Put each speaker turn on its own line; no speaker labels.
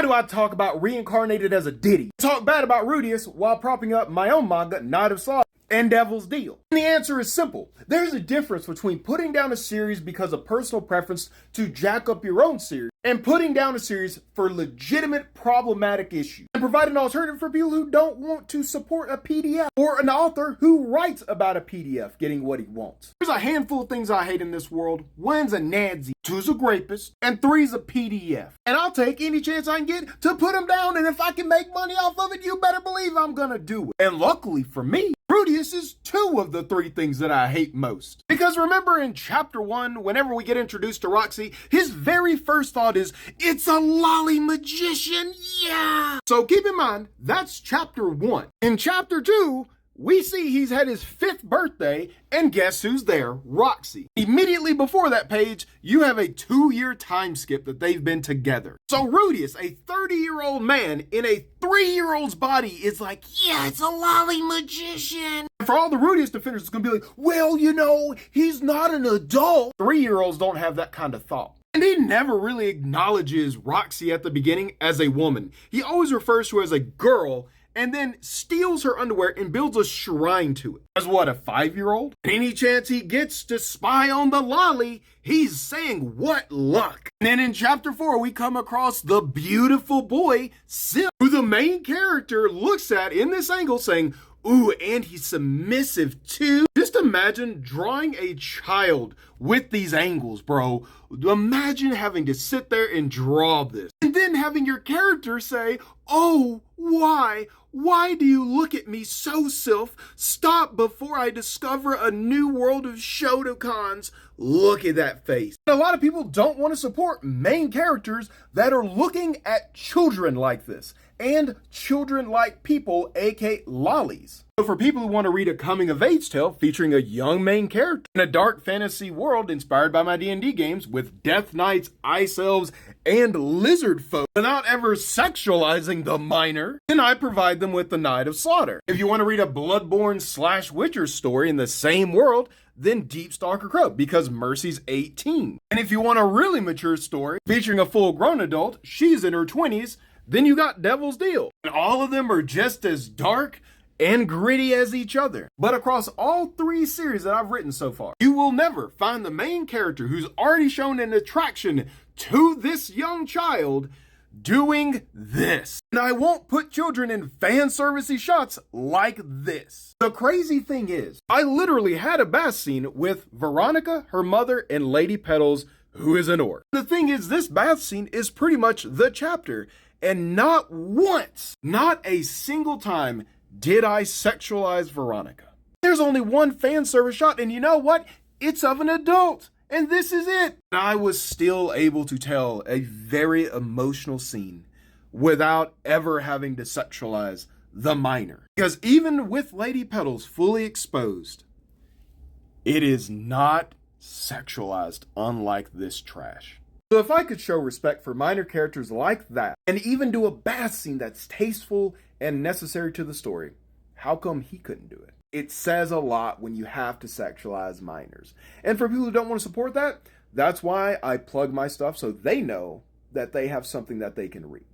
Why do I talk about reincarnated as a ditty? Talk bad about Rudeus while propping up my own manga, Night of Slaughter and Devil's Deal? And the answer is simple. There's a difference between putting down a series because of personal preference to jack up your own series and putting down a series for legitimate problematic issues and provide an alternative for people who don't want to support a PDF or an author who writes about a PDF getting what he wants. There's a handful of things I hate in this world. One's a Nazi, two's a rapist, and three's a PDF. And I'll take any chance I can get to put them down, and if I can make money off of it, you better believe I'm gonna do it. And luckily for me, Rudeus is two of the three things that I hate most. Because remember in chapter 1, whenever we get introduced to Roxy, his very first thought is, it's a lolly magician, yeah! So keep in mind, that's chapter 1. In chapter 2, we see he's had his 5th birthday, and guess who's there? Roxy. Immediately before that page, you have a 2-year time skip that they've been together. So Rudeus, a 30-year-old man in a 3-year-old's body, is like, yeah, it's a lolly magician. And for all the Rudeus defenders, it's gonna be like, well, you know, he's not an adult. 3-year-olds don't have that kind of thought. And he never really acknowledges Roxy at the beginning as a woman. He always refers to her as a girl, and then steals her underwear and builds a shrine to it. As what, a 5-year-old? Any chance he gets to spy on the lolly, he's saying, what luck. And then in chapter 4, we come across the beautiful boy, Sil, who the main character looks at in this angle saying, ooh, and he's submissive too. Just imagine drawing a child with these angles, bro. Imagine having to sit there and draw this. And then having your character say, oh, why? Why do you look at me so, Sylph? Stop before I discover a new world of Shotokans. Look at that face. A lot of people don't want to support main characters that are looking at children like this. And children-like people, aka lollies. So for people who want to read a coming-of-age tale featuring a young main character in a dark fantasy world inspired by my D&D games with death knights, ice elves, and lizard folk without ever sexualizing the minor, then I provide them with the Night of Slaughter. If you want to read a Bloodborne/Witcher story in the same world, then Deepstalker Crow, because Mercy's 18. And if you want a really mature story featuring a full-grown adult, she's in her 20s, then you got Devil's Deal. And all of them are just as dark and gritty as each other. But across all 3 series that I've written so far, you will never find the main character who's already shown an attraction to this young child doing this. And I won't put children in fan servicey shots like this. The crazy thing is, I literally had a bath scene with Veronica, her mother, and Lady Petals, who is an orc. The thing is, this bath scene is pretty much the chapter. And not once, not a single time, did I sexualize Veronica. There's only one fan service shot, and you know what? It's of an adult, and this is it. And I was still able to tell a very emotional scene without ever having to sexualize the minor. Because even with Lady Petals fully exposed, it is not sexualized, unlike this trash. So if I could show respect for minor characters like that, and even do a bath scene that's tasteful and necessary to the story, how come he couldn't do it? It says a lot when you have to sexualize minors. And for people who don't want to support that, that's why I plug my stuff so they know that they have something that they can read.